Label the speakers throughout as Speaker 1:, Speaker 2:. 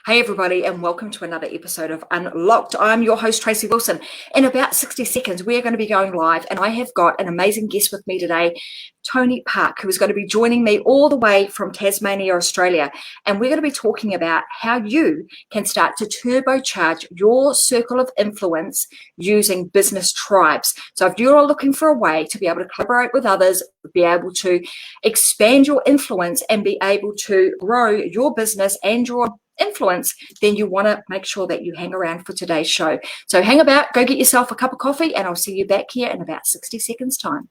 Speaker 1: Hey everybody, and welcome to another episode of Unlocked. I'm your host, Tracy Wilson. In about 60 seconds, we are going to be going live, and I have got an amazing guest with me today, Tony Park, who is going to be joining me all the way from Tasmania, Australia. And we're going to be talking about how you can start to turbocharge your circle of influence using business tribes. So if you're looking for a way to be able to collaborate with others, be able to expand your influence and be able to grow your business and your influence, then you want to make sure that you hang around for today's show. So hang about, go get yourself a cup of coffee, and I'll see you back here in about 60 seconds time.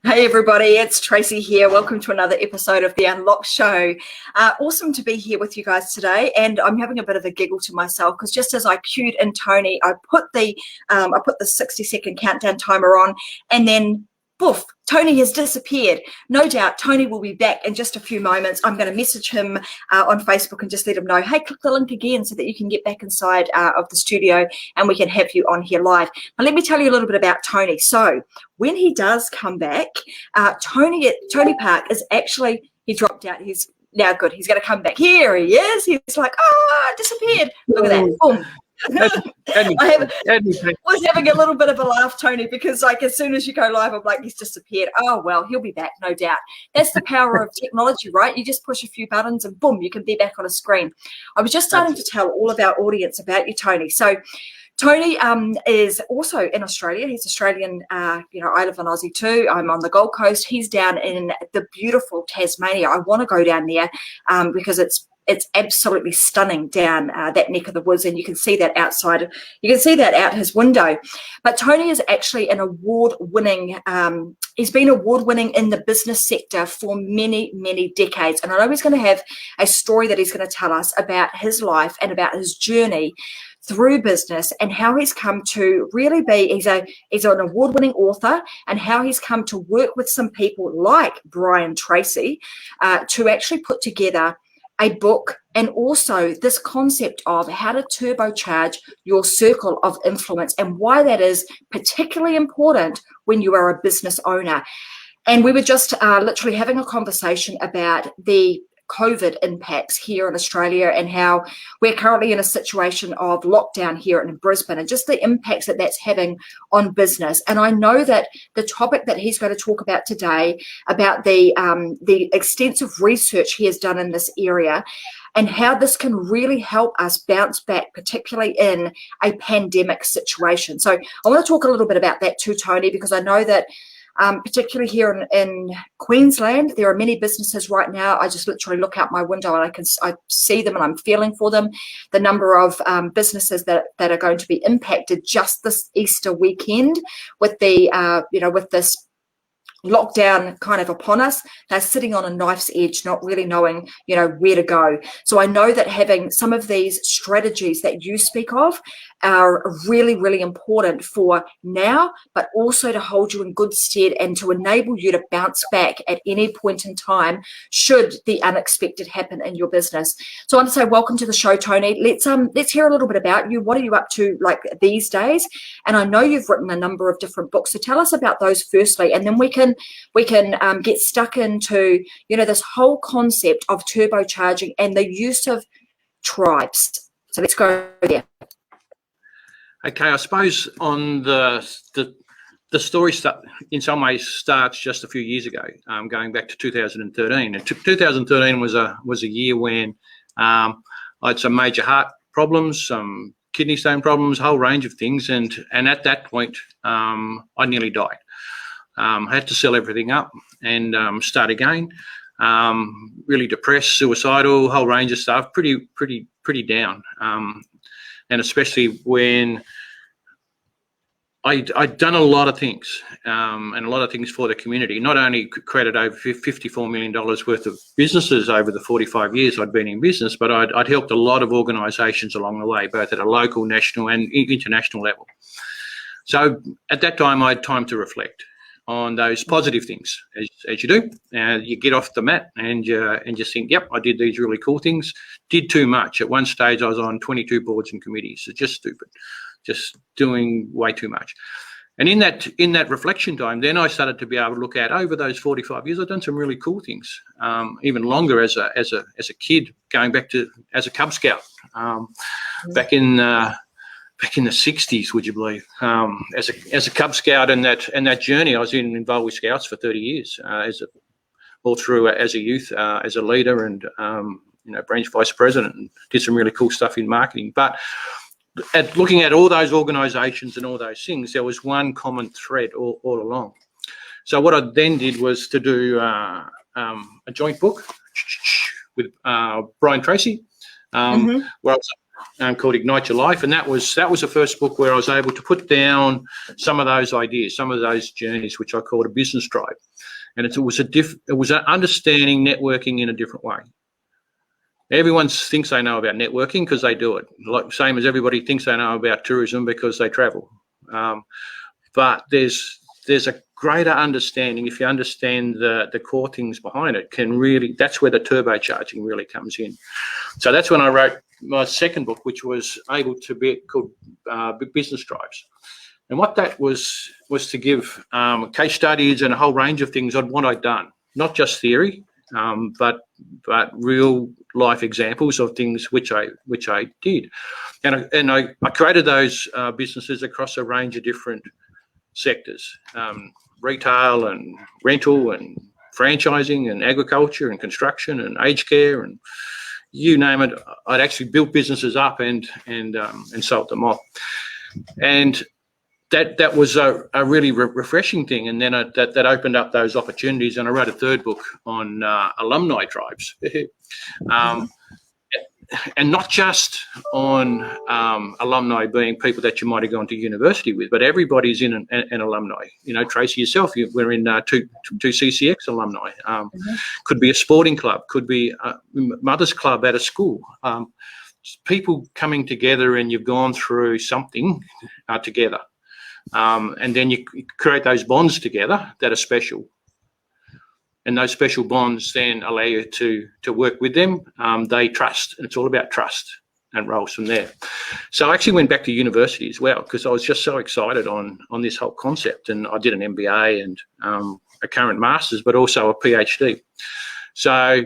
Speaker 1: Hey everybody, it's Tracy here. Welcome to another episode of the Unlock Show. Awesome to be here with you guys today, and I'm having a bit of a giggle to myself because just as I cued in Tony, I put the 60-second countdown timer on, and then poof, Tony has disappeared. No doubt Tony will be back in just a few moments. I'm going to message him on Facebook and just let him know, hey, click the link again so that you can get back inside of the studio and we can have you on here live. Now, let me tell you a little bit about Tony. So when he does come back, Tony Park is actually, he dropped out. He's now good. He's going to come back. Here he is. He's like, oh, disappeared. Look at that. Boom. I was having a little bit of a laugh, Tony, because like as soon as you go live, I'm like, he's disappeared. Oh, well, he'll be back, no doubt. That's the power of technology, right? You just push a few buttons and boom, you can be back on a screen. I was just starting to tell all of our audience about you, Tony. So Tony is also in Australia. He's Australian. I live in Aussie too. I'm on the Gold Coast. He's down in the beautiful Tasmania. I want to go down there because it's absolutely stunning down that neck of the woods, and you can see that outside. You can see that out his window. But Tony is actually an award-winning. He's been award-winning in the business sector for many, many decades, and I know he's going to have a story that he's going to tell us about his life and about his journey through business and how he's come to really be, he's an award-winning author, and how he's come to work with some people like Tracy to actually put together a book, and also this concept of how to turbocharge your circle of influence and why that is particularly important when you are a business owner. And we were just literally having a conversation about the COVID impacts here in Australia and how we're currently in a situation of lockdown here in Brisbane and just the impacts that that's having on business. And I know that the topic that he's going to talk about today, about the extensive research he has done in this area and how this can really help us bounce back, particularly in a pandemic situation. So I want to talk a little bit about that too, Tony, because I know that particularly here in Queensland, there are many businesses right now. I just literally look out my window and I see them and I'm feeling for them. The number of businesses that are going to be impacted just this Easter weekend with the with this lockdown kind of upon us. They're sitting on a knife's edge, not really knowing, where to go. So I know that having some of these strategies that you speak of are really, really important for now, but also to hold you in good stead and to enable you to bounce back at any point in time should the unexpected happen in your business. So I want to say welcome to the show, Tony. Let's hear a little bit about you. What are you up to like these days? And I know you've written a number of different books, so tell us about those firstly, and then we can get stuck into this whole concept of turbocharging and the use of tribes. So let's go there.
Speaker 2: Okay, I suppose on the story in some ways starts just a few years ago, going back to 2013. And 2013 was a year when I had some major heart problems, some kidney stone problems, a whole range of things, and at that point I nearly died. I had to sell everything up and start again. Really depressed, suicidal, whole range of stuff. Pretty down, and especially when I'd done a lot of things, and a lot of things for the community. Not only created over $54 million worth of businesses over the 45 years I'd been in business, but I'd helped a lot of organisations along the way, both at a local, national and international level. So at that time, I had time to reflect on those positive things, as you do. You get off the mat and you think, yep, I did these really cool things. Did too much. At one stage, I was on 22 boards and committees. It's just stupid. Just doing way too much. And in that reflection time, then I started to be able to look at, over those 45 years, I've done some really cool things. Even longer as a kid, going back to as a Cub Scout, back in the 60s, would you believe? As a Cub Scout, and that journey, I was involved with Scouts for 30 years, all through as a youth, as a leader, and branch vice president, and did some really cool stuff in marketing. But looking at all those organisations and all those things, there was one common thread all along. So what I then did was to do a joint book with Brian Tracy, where I was called Ignite Your Life, and that was the first book where I was able to put down some of those ideas, some of those journeys, which I called a business tribe, and it was an understanding networking in a different way. Everyone thinks they know about networking because they do it, like same as everybody thinks they know about tourism because they travel. But there's a greater understanding if you understand the core things behind it. That's where the turbocharging really comes in. So that's when I wrote my second book, which was able to be called Business Tribes. And what that was to give case studies and a whole range of things on what I'd done, not just theory, but real life examples of things which I did, and I created those businesses across a range of different sectors, retail and rental and franchising and agriculture and construction and aged care and you name it. I'd actually built businesses up and sold them off, and that was a really refreshing thing. And then that opened up those opportunities, and I wrote a third book on alumni tribes, and not just on alumni being people that you might have gone to university with, but everybody's in an alumni. Tracy, yourself, we're in two CCX alumni. Could be a sporting club, could be a mother's club at a school. People coming together, and you've gone through something together. And then you create those bonds together that are special, and those special bonds then allow you to work with them. They trust, and it's all about trust, and rolls from there. So I actually went back to university as well because I was just so excited on this whole concept, and I did an MBA and a current master's, but also a PhD. So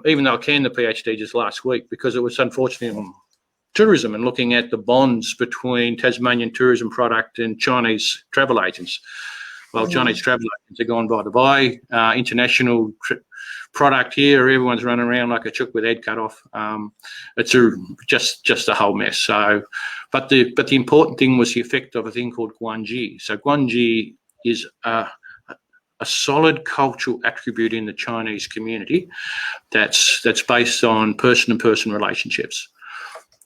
Speaker 2: even though I canned the PhD just last week because it was unfortunately on tourism and looking at the bonds between Tasmanian tourism product and Chinese travel agents. Well, Chinese travel agents are gone by the by. International product here, everyone's running around like a chook with head cut off. It's just a whole mess. So, but the important thing was the effect of a thing called guanji. So guanji is a solid cultural attribute in the Chinese community that's based on person-to-person relationships.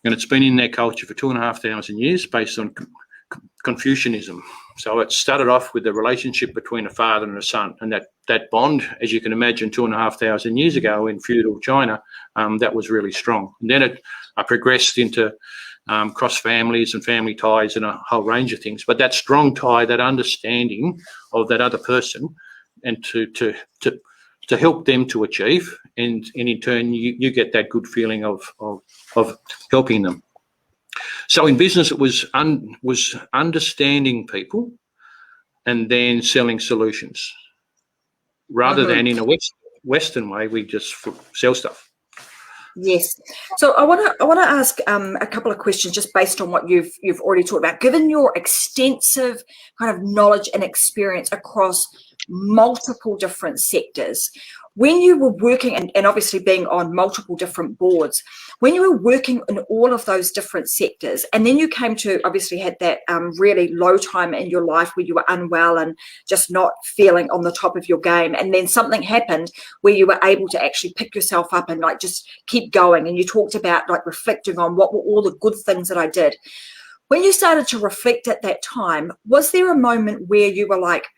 Speaker 2: And it's been in their culture for 2,500 years based on Confucianism. So it started off with the relationship between a father and a son, and that bond, as you can imagine, 2,500 years ago in feudal China, that was really strong. And then it progressed into cross families and family ties and a whole range of things. But that strong tie, that understanding of that other person, and to help them to achieve, and in turn you get that good feeling of helping them. So in business, it was understanding people and then selling solutions, rather than in a Western way we just sell stuff.
Speaker 1: Yes. So I want to ask a couple of questions just based on what you've already talked about. Given your extensive kind of knowledge and experience across multiple different sectors, when you were working and obviously being on multiple different boards, when you were working in all of those different sectors, and then you came to obviously had that really low time in your life where you were unwell and just not feeling on the top of your game, and then something happened where you were able to actually pick yourself up and like just keep going, and you talked about like reflecting on what were all the good things that I did. When you started to reflect at that time, was there a moment where you were like,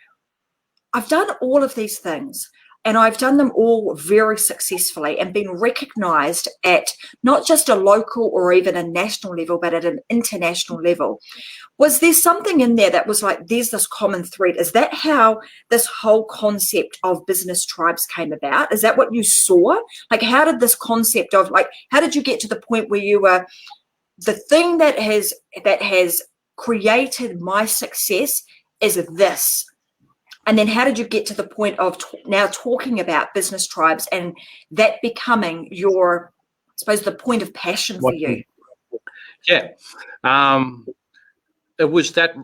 Speaker 1: I've done all of these things and I've done them all very successfully and been recognized at not just a local or even a national level, but at an international level? Was there something in there that was like, there's this common thread? Is that how this whole concept of business tribes came about? Is that what you saw? Like, how did this concept of like, how did you get to the point where you were, the thing that has created my success is this? And then how did you get to the point of now talking about business tribes and that becoming your, I suppose, the point of passion for you?
Speaker 2: Yeah. It was that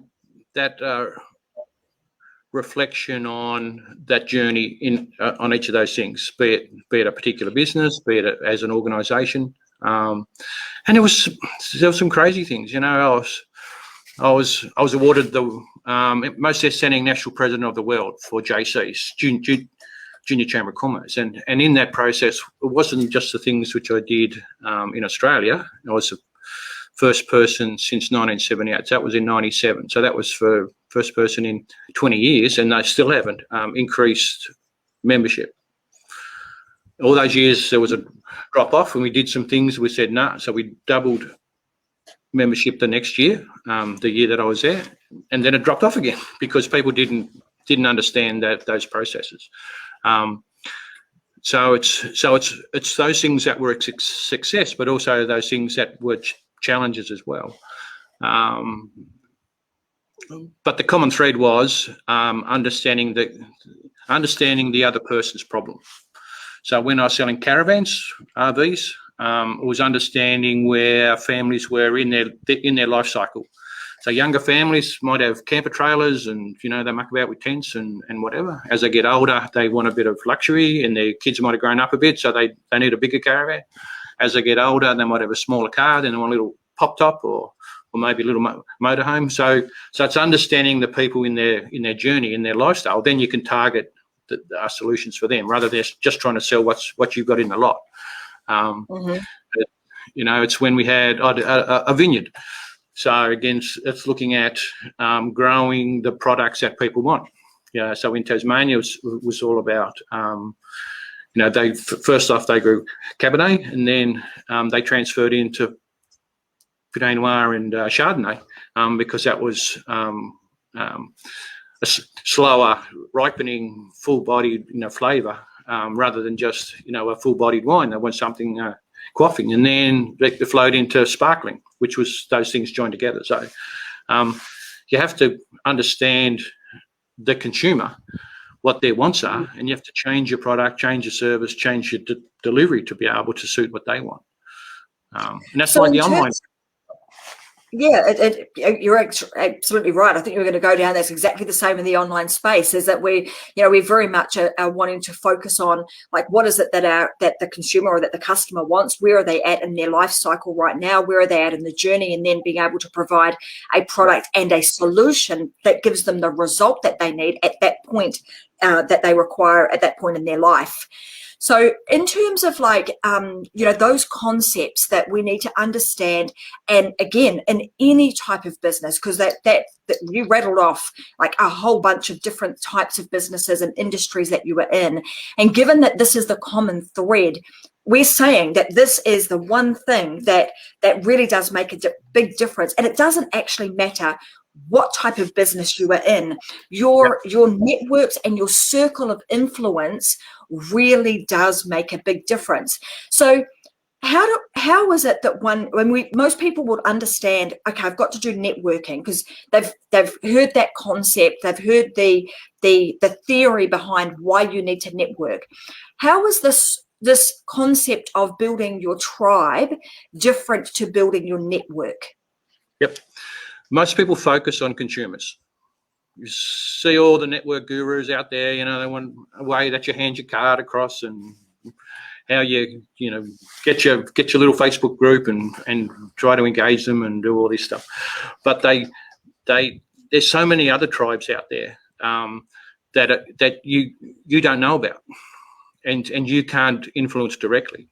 Speaker 2: reflection on that journey in on each of those things, be it a particular business, be it as an organisation, and there was some crazy things. You know, I was awarded the most outstanding national president of the world for JC's Junior Chamber of Commerce, and in that process, it wasn't just the things which I did in Australia. I was the first person since 1978. So that was in 97. So that was for first person in 20 years, and they still haven't increased membership. All those years there was a drop off, and we did some things. We said no, so we doubled membership the next year, the year that I was there, and then it dropped off again because people didn't understand those processes. So it's those things that were a success, but also those things that were challenges as well. But the common thread was understanding the other person's problem. So when I was selling caravans, RVs, it was understanding where families were in their life cycle. So younger families might have camper trailers and, you know, they muck about with tents and whatever. As they get older, they want a bit of luxury, and their kids might have grown up a bit, so they need a bigger caravan. As they get older, they might have a smaller car, then they want a little pop top or maybe a little motorhome. So it's understanding the people in their journey, in their lifestyle. Then you can target the solutions for them, rather than just trying to sell what you've got in the lot. You know, it's when we had a vineyard. So again, it's looking at growing the products that people want. Yeah. So in Tasmania, it was all about, you know, they first off they grew Cabernet, and then they transferred into Pinot Noir and Chardonnay because that was a slower ripening, full-bodied, you know, flavour rather than just, you know, a full-bodied wine. They want something quaffing, and then they flowed into sparkling, which was those things joined together. So you have to understand the consumer, what their wants are, and you have to change your product, change your service, change your delivery to be able to suit what they want. And that's why the online.
Speaker 1: Yeah, you're absolutely right. I think you're going to go down. That's exactly the same in the online space. Is that we very much are wanting to focus on like what is it that the consumer or that the customer wants. Where are they at in their life cycle right now? Where are they at in the journey? And then being able to provide a product and a solution that gives them the result that they need at that point that they require at that point in their life. So in terms of like, those concepts that we need to understand, and again, in any type of business, because that you rattled off like a whole bunch of different types of businesses and industries that you were in. And given that this is the common thread, we're saying that this is the one thing that really does make a big difference. And it doesn't actually matter what type of business you are in. Your networks and your circle influence really does make a big difference. So how is it that most people would understand, okay, I've got to do networking because they've heard that concept, they've heard the theory behind why you need to network. How is this this concept of building your tribe different to building your network?
Speaker 2: Yep. Most people focus on consumers. You see all the network gurus out there, they want a way that you hand your card across and how you get your little Facebook group and try to engage them and do all this stuff. But there's so many other tribes out there that you don't know about and you can't influence directly.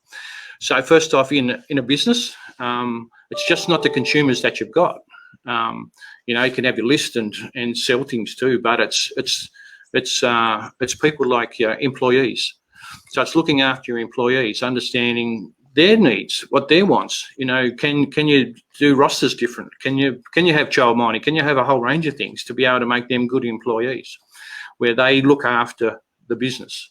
Speaker 2: So first off, in a business, it's just not the consumers that you've got. You can have your list and sell things too, but it's people like your employees. So it's looking after your employees, understanding their needs, what their wants. Can you do rosters different? Can you have child minding? Can you have a whole range of things to be able to make them good employees, where they look after the business?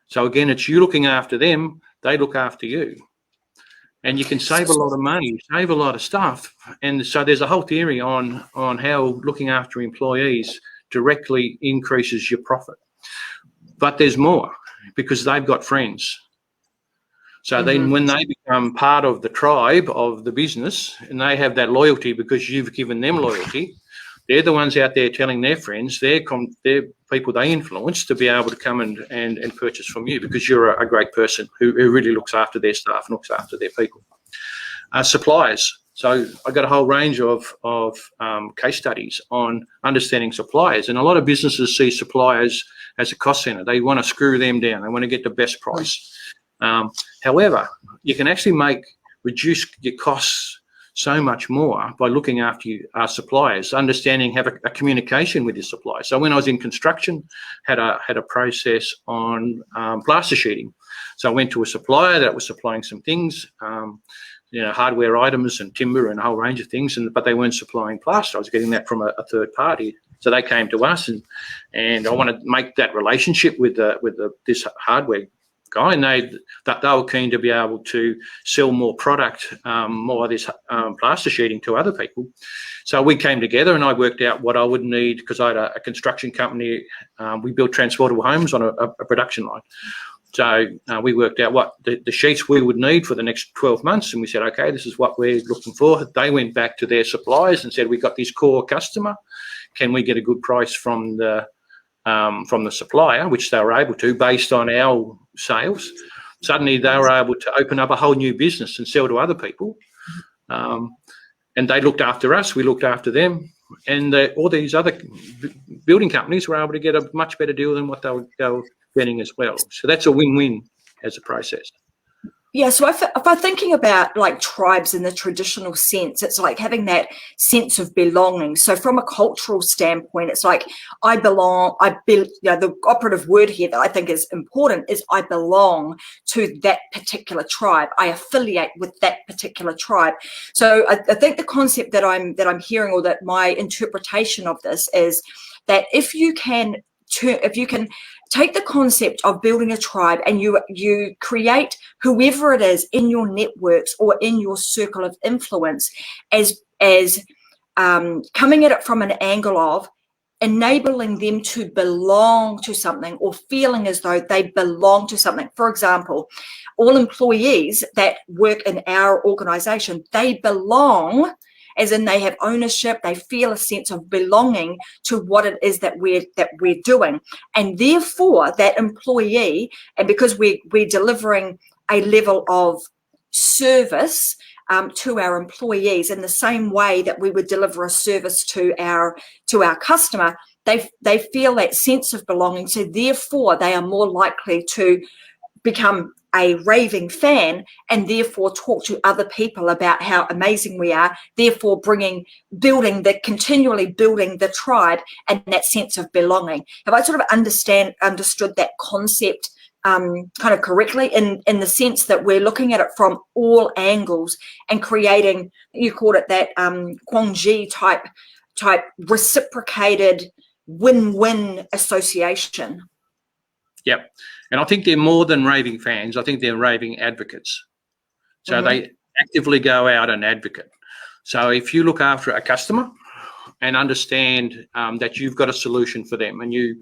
Speaker 2: So again, it's you looking after them, they look after you. And you can save a lot of money, save a lot of stuff. And so there's a whole theory on how looking after employees directly increases your profit. But there's more, because they've got friends. So then when they become part of the tribe of the business and they have that loyalty because you've given them loyalty, they're the ones out there telling their friends, their people they influence, to be able to come and purchase from you because you're a great person who really looks after their staff and looks after their people. Suppliers. So I got a whole range of case studies on understanding suppliers, and a lot of businesses see suppliers as a cost center. They want to screw them down. They want to get the best price. However, you can actually reduce your costs so much more by looking after our suppliers, have a communication with your suppliers. So when I was in construction, had a process on plaster sheeting. So I went to a supplier that was supplying some things, hardware items and timber and a whole range of things, but they weren't supplying plaster. I was getting that from a third party. So they came to us, and I wanted to make that relationship with this hardware guy, and they were keen to be able to sell more product, more of this plaster sheeting to other people. So we came together, and I worked out what I would need, because I had a construction company. We built transportable homes on a production line. So we worked out what the sheets we would need for the next 12 months, and we said, okay, this is what we're looking for. They went back to their suppliers and said, we got this core customer. Can we get a good price from the supplier, which they were able to based on our sales? Suddenly they were able to open up a whole new business and sell to other people. And they looked after us, we looked after them. And all these other building companies were able to get a much better deal than what they were getting as well. So that's a win-win as a process.
Speaker 1: Yeah, so if I'm thinking about like tribes in the traditional sense, it's like having that sense of belonging. So from a cultural standpoint, it's like I belong. The operative word here that I think is important is I belong to that particular tribe. I affiliate with that particular tribe. So I think the concept that I'm hearing, or that my interpretation of this, is that if you can take the concept of building a tribe and you create whoever it is in your networks or in your circle of influence as coming at it from an angle of enabling them to belong to something, or feeling as though they belong to something. For example, all employees that work in our organization, they belong, as in they have ownership, they feel a sense of belonging to what it is that we're doing. And therefore that employee, and because we're delivering a level of service to our employees in the same way that we would deliver a service to our customer, they feel that sense of belonging. So therefore they are more likely to become a raving fan, and therefore talk to other people about how amazing we are, therefore continually building the tribe and that sense of belonging. Have I sort of understood that concept kind of correctly, in the sense that we're looking at it from all angles and creating, you called it that Quang-Ji type reciprocated win-win association? Yep.
Speaker 2: And I think they're more than raving fans. I think they're raving advocates. So they actively go out and advocate. So if you look after a customer and understand that you've got a solution for them, and you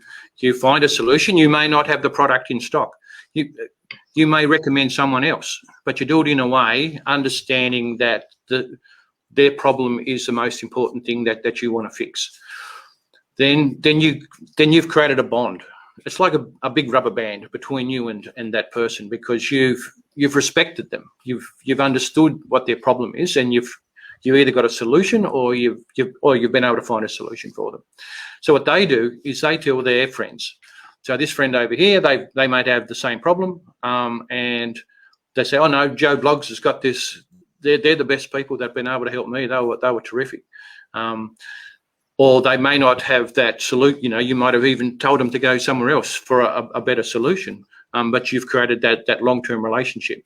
Speaker 2: find a solution, you may not have the product in stock. you may recommend someone else, but you do it in a way understanding that their problem is the most important thing that you want to fix. Then you've created a bond. It's like a big rubber band between you and that person, because you've respected them. You've understood what their problem is, and you've either got a solution or you've been able to find a solution for them. So what they do is they tell their friends. So this friend over here, they might have the same problem, and they say, "Oh no, Joe Bloggs has got this. They're the best people that've been able to help me. They were terrific." Or they may not have that solution. You might have even told them to go somewhere else for a better solution, but you've created that long-term relationship.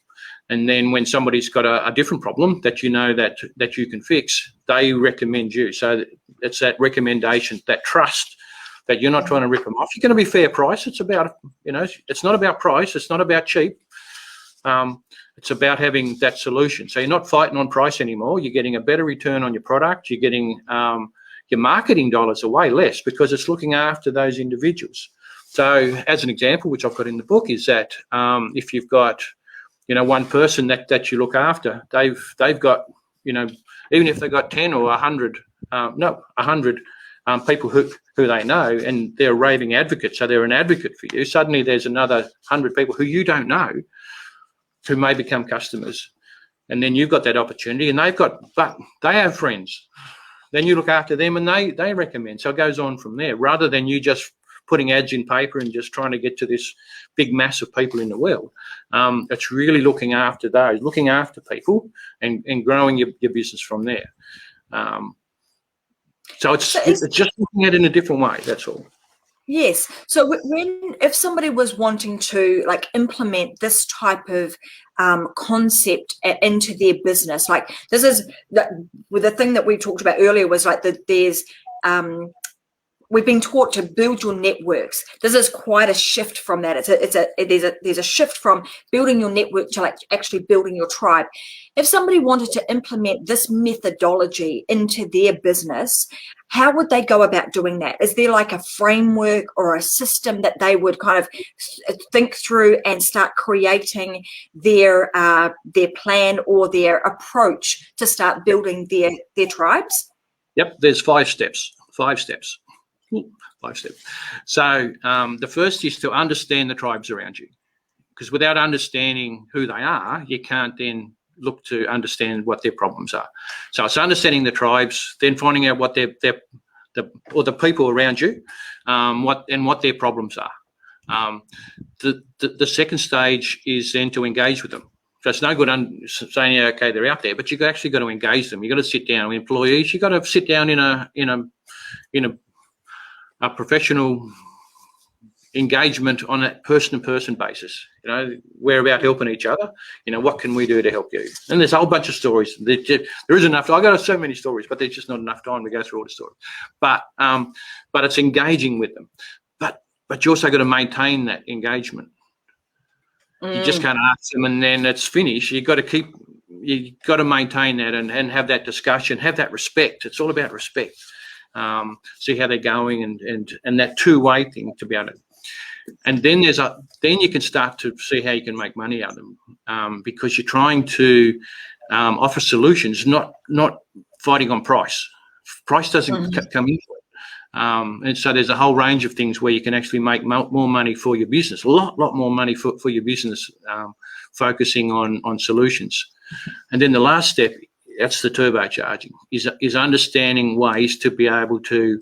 Speaker 2: And then when somebody's got a different problem that you know that you can fix, they recommend you. So it's that recommendation, that trust, that you're not trying to rip them off. You're going to be fair price. It's about, it's not about price. It's not about cheap. It's about having that solution. So you're not fighting on price anymore. You're getting a better return on your product. You're getting your marketing dollars are way less, because it's looking after those individuals. So as an example, which I've got in the book, is that if you've got, one person that you look after, they've got, even if they've got 10 or 100, 100 people who they know, and they're raving advocates, so they're an advocate for you. Suddenly there's another 100 people who you don't know who may become customers. And then you've got that opportunity, and but they have friends. Then you look after them, and they recommend. So it goes on from there, rather than you just putting ads in paper and just trying to get to this big mass of people in the world. It's really looking after people and growing your business from there. So it's just looking at it in a different way, that's all.
Speaker 1: Yes. So if somebody was wanting to implement this type of concept into their business, this is the thing that we talked about earlier, was there's we've been taught to build your networks. This is quite a shift from that. There's a shift from building your network to actually building your tribe. If somebody wanted to implement this methodology into their business, how would they go about doing that? Is there a framework or a system that they would kind of think through and start creating their plan or their approach to start building their tribes?
Speaker 2: Yep, there's 5 steps. 5 steps. So the first is to understand the tribes around you, because without understanding who they are, you can't then look to understand what their problems are. So it's understanding the tribes, then finding out what the people around you, what their problems are. The second stage is then to engage with them. So it's no good saying, okay, they're out there, but you've actually got to engage them. You've got to sit down with employees. You've got to sit down in a professional engagement on a person-to-person basis. We're about helping each other. What can we do to help you? And there's a whole bunch of stories. There is enough. I've got so many stories, but there's just not enough time to go through all the stories. But it's engaging with them. But you also got to maintain that engagement. You just can't ask them and then it's finished. You've got to maintain that and have that discussion, have that respect. It's all about respect. See how they're going and that two-way thing to be able to. And then then you can start to see how you can make money out of them, because you're trying to offer solutions, not fighting on price. Price doesn't come into it. And so there's a whole range of things where you can actually make more money for your business, a lot more money for your business, focusing on solutions. And then the last step, that's the turbocharging, is understanding ways to be able to,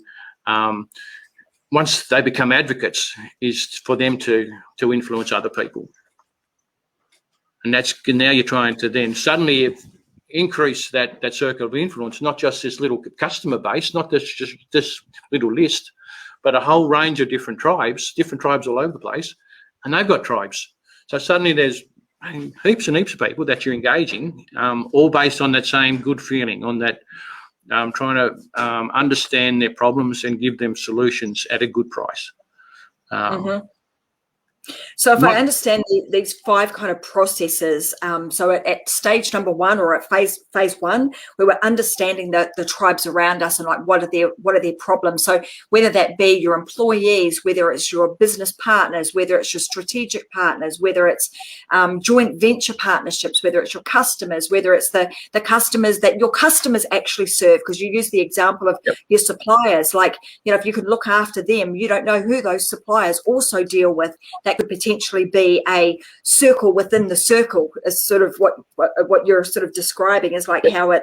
Speaker 2: once they become advocates, is for them to influence other people. And now you're trying to then suddenly increase that circle of influence, not just this little customer base, not just this little list, but a whole range of different tribes all over the place, and they've got tribes. So suddenly there's heaps and heaps of people that you're engaging, all based on that same good feeling, on that trying to understand their problems and give them solutions at a good price.
Speaker 1: So if I understand these 5 kind of processes, so at stage number 1 or at phase 1, we were understanding the tribes around us and like what are their problems. So whether that be your employees, whether it's your business partners, whether it's your strategic partners, whether it's joint venture partnerships, whether it's your customers, whether it's the customers that your customers actually serve, because you use the example of your suppliers. Like, if you can look after them, you don't know who those suppliers also deal with. That could potentially be a circle within the circle, is sort of what you're sort of describing, is like how it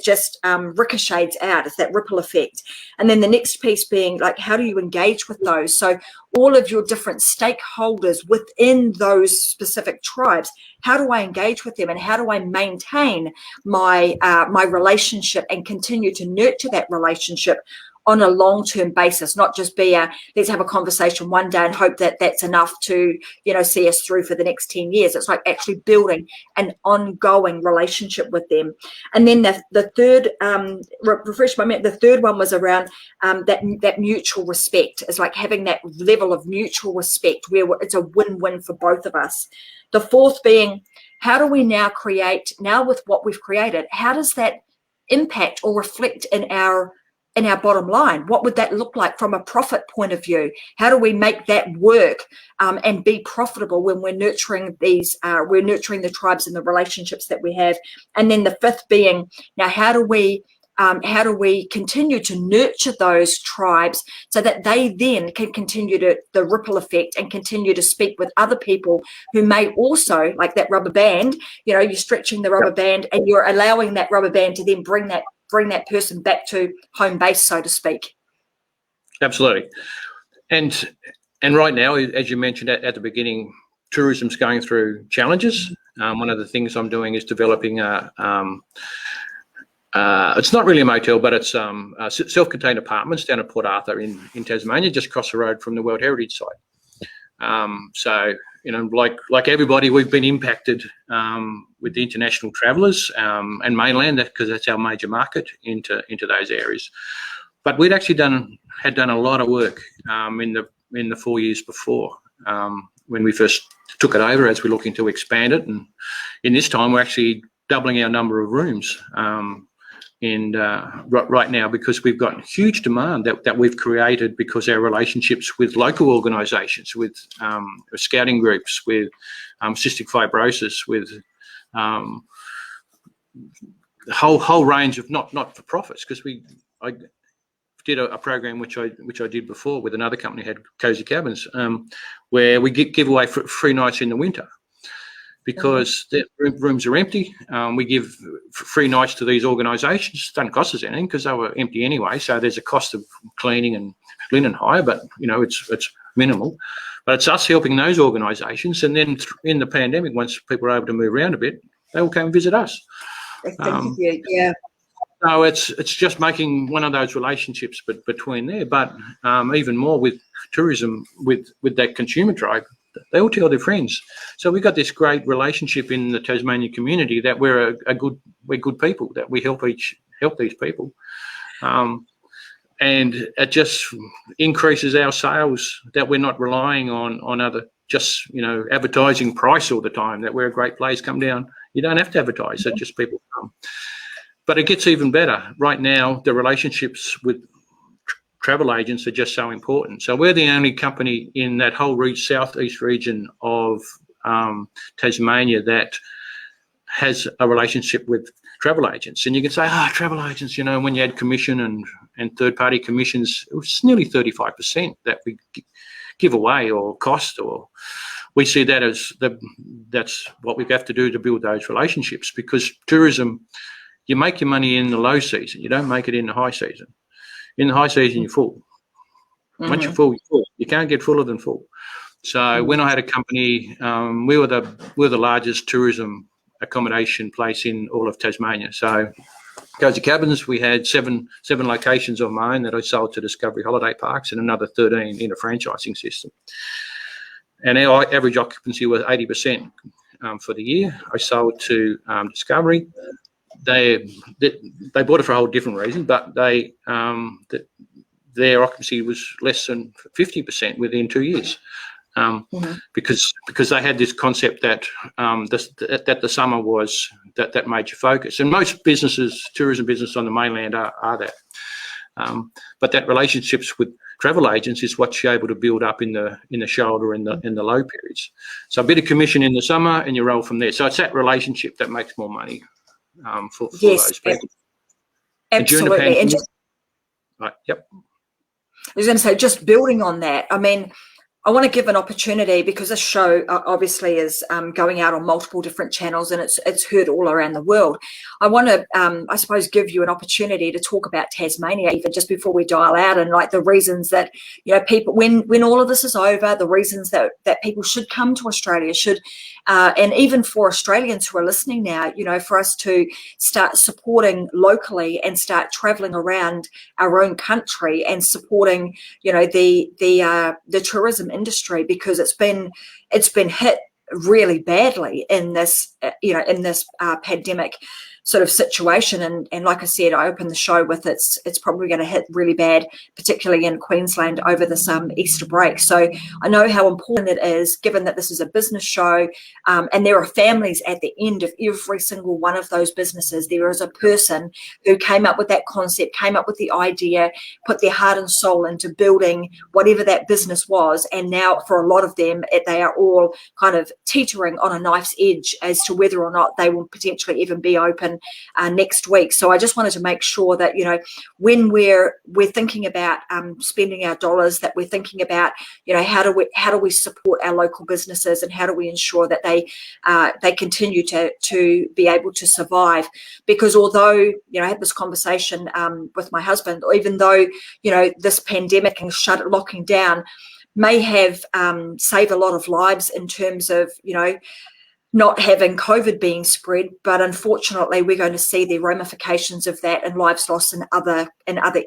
Speaker 1: just ricochets out. It's that ripple effect. And then the next piece being like, how do you engage with those? So all of your different stakeholders within those specific tribes, how do I engage with them, and how do I maintain my my relationship and continue to nurture that relationship on a long-term basis, not just be let's have a conversation one day and hope that that's enough to, see us through for the next 10 years. It's like actually building an ongoing relationship with them. And then the third, refresh my memory, the third one was around that mutual respect. It's like having that level of mutual respect where it's a win-win for both of us. The fourth being, how do we now with what we've created, how does that impact or reflect in our bottom line? What would that look like from a profit point of view? How do we make that work and be profitable when we're nurturing the tribes and the relationships that we have? And then the fifth being, now how do we continue to nurture those tribes so that they then can continue the ripple effect and continue to speak with other people who may also, like that rubber band, you're stretching the rubber band and you're allowing that rubber band to then bring that person back to home base, so to speak.
Speaker 2: Absolutely. And right now, as you mentioned at the beginning, tourism's going through challenges. One of the things I'm doing is developing it's not really a motel, but it's self-contained apartments down at Port Arthur in Tasmania, just across the road from the World Heritage Site. So, like everybody, we've been impacted with the international travellers and mainland, because that's our major market into those areas. But we'd actually had done a lot of work in the 4 years before when we first took it over, as we're looking to expand it. And in this time, we're actually doubling our number of rooms. Right now, because we've got huge demand that we've created because our relationships with local organisations, with scouting groups, with cystic fibrosis, with the whole range of not for profits. Because I did a program which I did before with another company, had Cozy Cabins, where we give away free nights in the winter. Because the rooms are empty. We give free nights to these organisations. It doesn't cost us anything because they were empty anyway. So there's a cost of cleaning and linen hire, but it's minimal. But it's us helping those organisations. And then in the pandemic, once people are able to move around a bit, they will come and visit us.
Speaker 1: Yeah.
Speaker 2: So it's just making one of those relationships between there. But even more with tourism, with that consumer tribe, they all tell their friends. So we've got this great relationship in the Tasmanian community that we're good people, that we help these people, and it just increases our sales, that we're not relying on other advertising price all the time. That we're a great place. Come down. You don't have to advertise. So just people come. But it gets even better right now. The relationships with travel agents are just so important. So we're the only company in that whole southeast region of Tasmania that has a relationship with travel agents. And you can say, travel agents, when you add commission and third-party commissions, it was nearly 35% that we give away or cost, or we see that as that's what we have to do to build those relationships, because tourism, you make your money in the low season. You don't make it in the high season. In the high season, you're full. Once you're full, you're full. You can't get fuller than full. So when I had a company, we were the largest tourism accommodation place in all of Tasmania. So Cozy Cabins, we had seven locations of my own that I sold to Discovery Holiday Parks, and another 13 in a franchising system. And our average occupancy was 80% for the year. I sold to Discovery. They bought it for a whole different reason, but their occupancy was less than 50% within 2 years. because they had this concept that that the summer was that major focus. And most businesses, tourism business on the mainland are that. But that relationships with travel agents is what you're able to build up in the shoulder in the low periods. So a bit of commission in the summer and you roll from there. So it's that relationship that makes more money for those people.
Speaker 1: Absolutely. And just,
Speaker 2: yep.
Speaker 1: I was going to say, just building on that, I mean, I want to give an opportunity, because this show obviously is going out on multiple different channels and it's heard all around the world. I want to, I suppose, give you an opportunity to talk about Tasmania even just before we dial out, and like the reasons that, you know, people, when all of this is over, the reasons that people should come to Australia, and even for Australians who are listening now, you know, for us to start supporting locally and start traveling around our own country and supporting, you know, the tourism industry, because it's been hit really badly in this pandemic sort of situation. And like I said, I opened the show with it's probably going to hit really bad, particularly in Queensland over this Easter break. So I know how important it is, given that this is a business show, and there are families at the end of every single one of those businesses. There is a person who came up with that concept, came up with the idea, put their heart and soul into building whatever that business was, and now for a lot of them, they are all kind of teetering on a knife's edge as to whether or not they will potentially even be open next week. So I just wanted to make sure that, you know, when we're thinking about spending our dollars, that we're thinking about, you know, how do we support our local businesses, and how do we ensure that they continue to be able to survive? Because although, you know, I had this conversation with my husband, even though, you know, this pandemic and locking down may have saved a lot of lives in terms of, you know, not having COVID being spread, but unfortunately we're going to see the ramifications of that and lives lost in other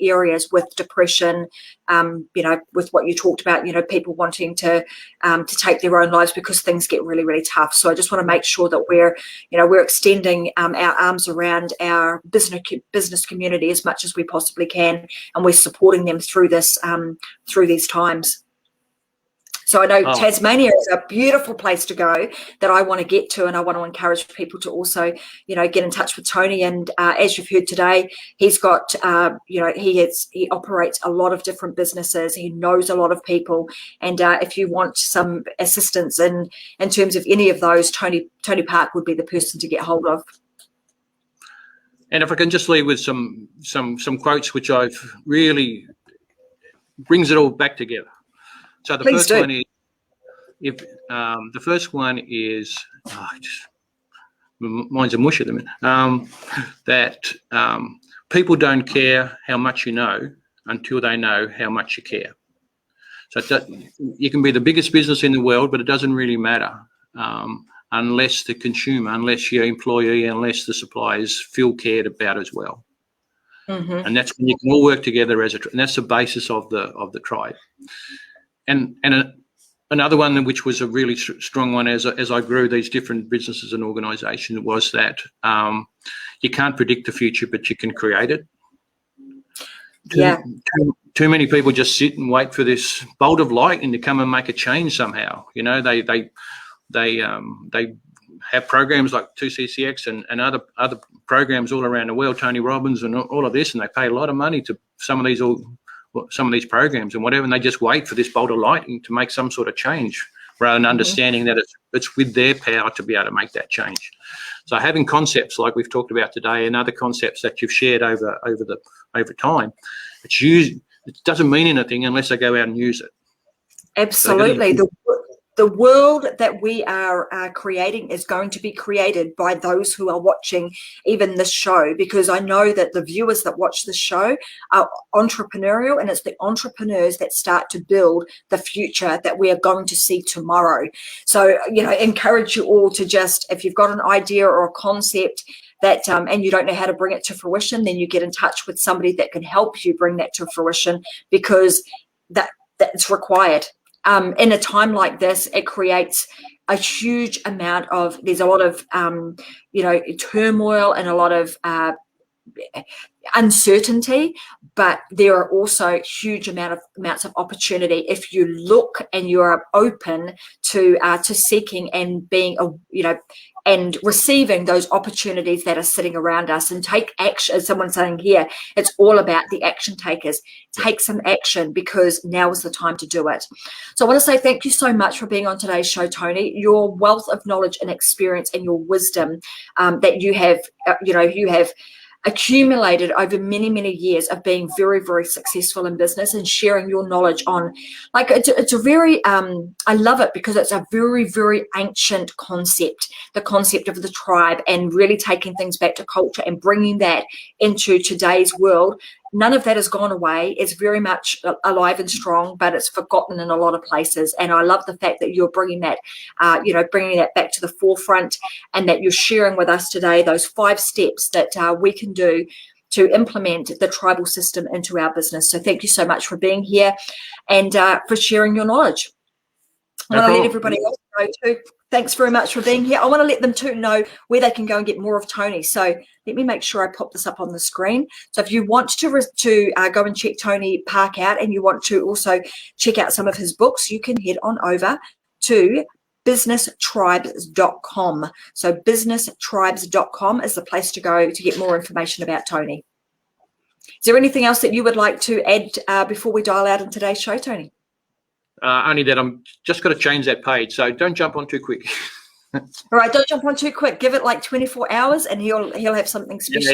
Speaker 1: areas, with depression, you know, with what you talked about, you know, people wanting to take their own lives because things get really, really tough. So I just want to make sure that we're extending our arms around our business community as much as we possibly can, and we're supporting them through these times. So I know Tasmania is a beautiful place to go that I want to get to, and I want to encourage people to also, you know, get in touch with Tony. And as you've heard today, he's got, you know, he operates a lot of different businesses. He knows a lot of people, and if you want some assistance in terms of any of those, Tony Park would be the person to get hold of.
Speaker 2: And if I can just leave with some quotes, which I've really brings it all back together. So the first one is, the first one is, mine's a mush at the minute, that people don't care how much you know until they know how much you care. So you can be the biggest business in the world, but it doesn't really matter unless the consumer, unless your employee, unless the suppliers feel cared about as well. Mm-hmm. And that's when you can all work together and that's the basis of the tribe. And another one which was a really strong one as I grew these different businesses and organisations was that you can't predict the future, but you can create it. Too many people just sit and wait for this bolt of lightning to come and make a change somehow. You know, they have programs like 2CCX and other programs all around the world, Tony Robbins and all of this, and they pay a lot of money to some of these programs and whatever, and they just wait for this bolt of lightning to make some sort of change, rather than understanding that it's with their power to be able to make that change. So having concepts like we've talked about today, and other concepts that you've shared over time, it doesn't mean anything unless they go out and use it.
Speaker 1: Absolutely. The world that we are creating is going to be created by those who are watching even this show, because I know that the viewers that watch this show are entrepreneurial, and it's the entrepreneurs that start to build the future that we are going to see tomorrow. So, you know, encourage you all to just, if you've got an idea or a concept that and you don't know how to bring it to fruition, then you get in touch with somebody that can help you bring that to fruition, because that's required. In a time like this, it creates a huge amount of, there's a lot of, you know, turmoil and a lot of uncertainty, but there are also huge amounts of opportunity if you look and you are open to seeking and being and receiving those opportunities that are sitting around us, and take action. As someone's saying here, it's all about the action takers. Take some action, because now is the time to do it. So I want to say thank you so much for being on today's show, Tony. Your wealth of knowledge and experience and your wisdom that you have accumulated over many, many years of being very, very successful in business, and sharing your knowledge on, like, it's a very, I love it, because it's a very, very ancient concept, the concept of the tribe, and really taking things back to culture and bringing that into today's world. None of that has gone away. It's very much alive and strong, but it's forgotten in a lot of places. And I love the fact that you're bringing that, bringing that back to the forefront, and that you're sharing with us today those 5 steps that we can do to implement the tribal system into our business. So thank you so much for being here and for sharing your knowledge. I want to let everybody else know too. Thanks very much for being here. I want to let them too know where they can go and get more of Tony. So let me make sure I pop this up on the screen. So if you want to go and check Tony Park out, and you want to also check out some of his books, you can head on over to businesstribes.com. So businesstribes.com is the place to go to get more information about Tony. Is there anything else that you would like to add before we dial out in today's show, Tony?
Speaker 2: Only that I'm just got to change that page, so don't jump on too quick.
Speaker 1: All right, don't jump on too quick. Give it like 24 hours, and he'll have something special.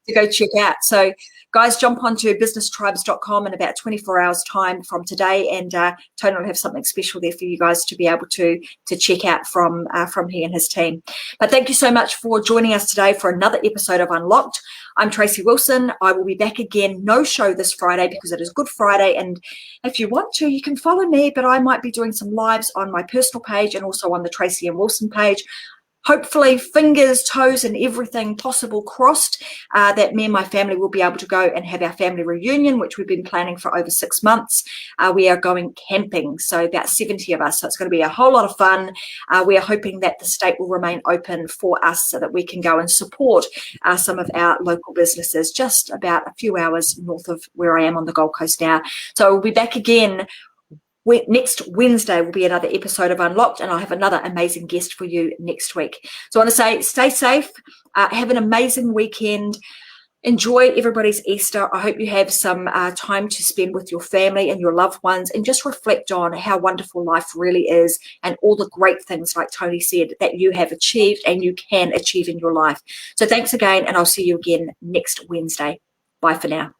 Speaker 1: To go check out. So, guys, jump onto businesstribes.com in about 24 hours' time from today, and Tony will have something special there for you guys to be able to check out from he and his team. But thank you so much for joining us today for another episode of Unlocked. I'm Tracy Wilson. I will be back again. No show this Friday because it is Good Friday, and if you want to, you can follow me, but I might be doing some lives on my personal page and also on the Tracy and Wilson page. Hopefully, fingers, toes, and everything possible crossed, that me and my family will be able to go and have our family reunion, which we've been planning for over 6 months. We are going camping, so about 70 of us. So it's going to be a whole lot of fun. We are hoping that the state will remain open for us so that we can go and support some of our local businesses just about a few hours north of where I am on the Gold Coast now. So we'll be back again. Next Wednesday will be another episode of Unlocked, and I'll have another amazing guest for you next week. So I want to say stay safe, have an amazing weekend, enjoy everybody's Easter. I hope you have some time to spend with your family and your loved ones, and just reflect on how wonderful life really is, and all the great things, like Tony said, that you have achieved and you can achieve in your life. So thanks again, and I'll see you again next Wednesday. Bye for now.